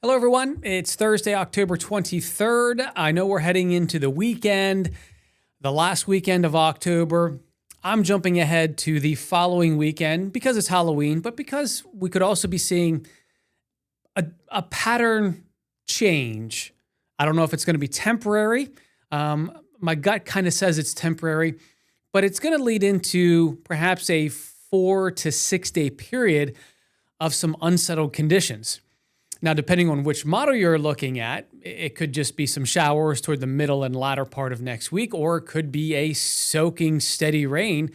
Hello, everyone. It's Thursday, October 23rd. I know we're heading into the weekend, the last weekend of October. I'm jumping ahead to the following weekend because it's Halloween, but because we could also be seeing a pattern change. I don't know if it's going to be temporary. My gut kind of says it's temporary, but it's going to lead into perhaps a 4 to 6 day period of some unsettled conditions. Now, depending on which model you're looking at, it could just be some showers toward the middle and latter part of next week, or it could be a soaking steady rain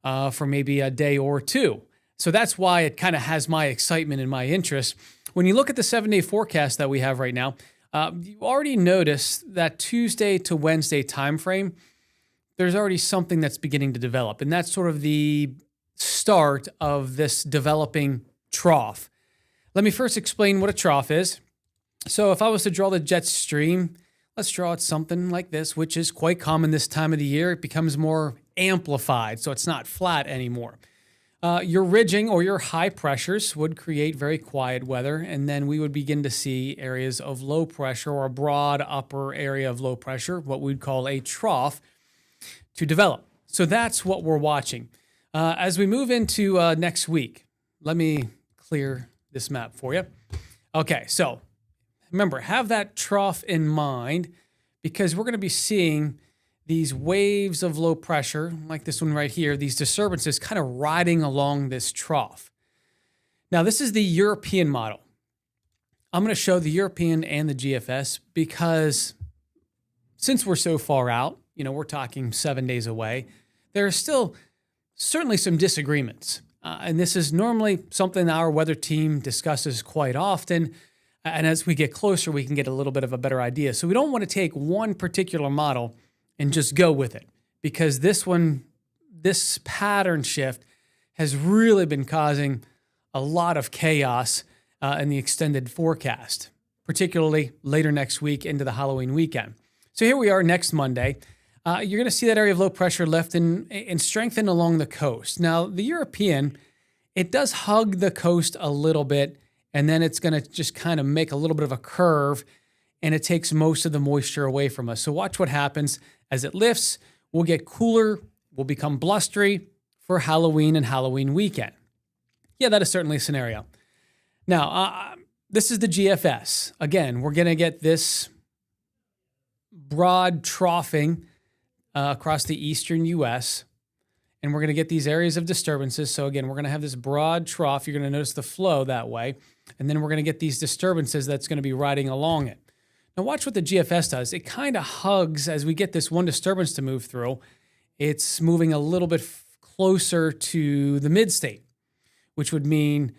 for maybe a day or two. So that's why it kind of has my excitement and my interest. When you look at the 7-day forecast that we have right now, you already notice that Tuesday to Wednesday timeframe, there's already something that's beginning to develop. And that's sort of the start of this developing trough. Let me first explain what a trough is. So if I was to draw the jet stream, let's draw it something like this, which is quite common this time of the year. It becomes more amplified, so it's not flat anymore. Your ridging or your high pressures would create very quiet weather, and then we would begin to see areas of low pressure or a broad upper area of low pressure, what we'd call a trough, to develop. So that's what we're watching. As we move into next week, let me clear this map for you. Okay, so remember, have that trough in mind because we're going to be seeing these waves of low pressure, like this one right here, these disturbances kind of riding along this trough. Now, this is the European model. I'm going to show the European and the GFS because since we're so far out, we're talking 7 days away, there are still certainly some disagreements. And this is normally something our weather team discusses quite often. And as we get closer, we can get a little bit of a better idea. So we don't want to take one particular model and just go with it because this pattern shift has really been causing a lot of chaos in the extended forecast, particularly later next week into the Halloween weekend. So here we are next Monday. You're going to see that area of low pressure lift and strengthen along the coast. Now, the European, it does hug the coast a little bit, and then it's going to just kind of make a little bit of a curve, and it takes most of the moisture away from us. So watch what happens as it lifts. We'll get cooler. We'll become blustery for Halloween and Halloween weekend. Yeah, that is certainly a scenario. Now, this is the GFS. Again, we're going to get this broad troughing across the eastern U.S., and we're going to get these areas of disturbances. So again, we're going to have this broad trough. You're going to notice the flow that way, and then we're going to get these disturbances that's going to be riding along it. Now watch what the GFS does. It kind of hugs as we get this one disturbance to move through. It's moving a little bit closer to the mid-state, which would mean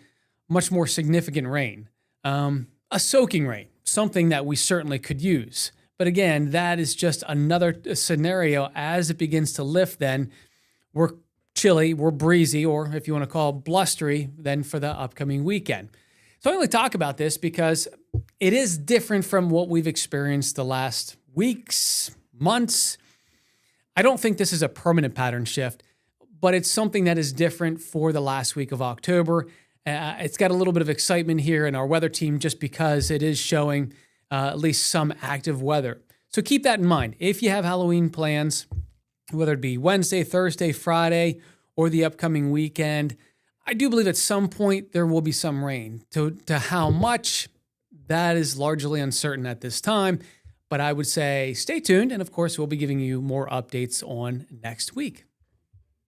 much more significant rain. A soaking rain, something that we certainly could use. But again, that is just another scenario as it begins to lift then. We're chilly, we're breezy, or if you want to call it blustery, then for the upcoming weekend. So I only talk about this because it is different from what we've experienced the last weeks, months. I don't think this is a permanent pattern shift, but it's something that is different for the last week of October. It's got a little bit of excitement here in our weather team just because it is showing at least some active weather. So keep that in mind. If you have Halloween plans, whether it be Wednesday, Thursday, Friday, or the upcoming weekend, I do believe at some point there will be some rain. To how much, that is largely uncertain at this time. But I would say stay tuned. And of course, we'll be giving you more updates on next week.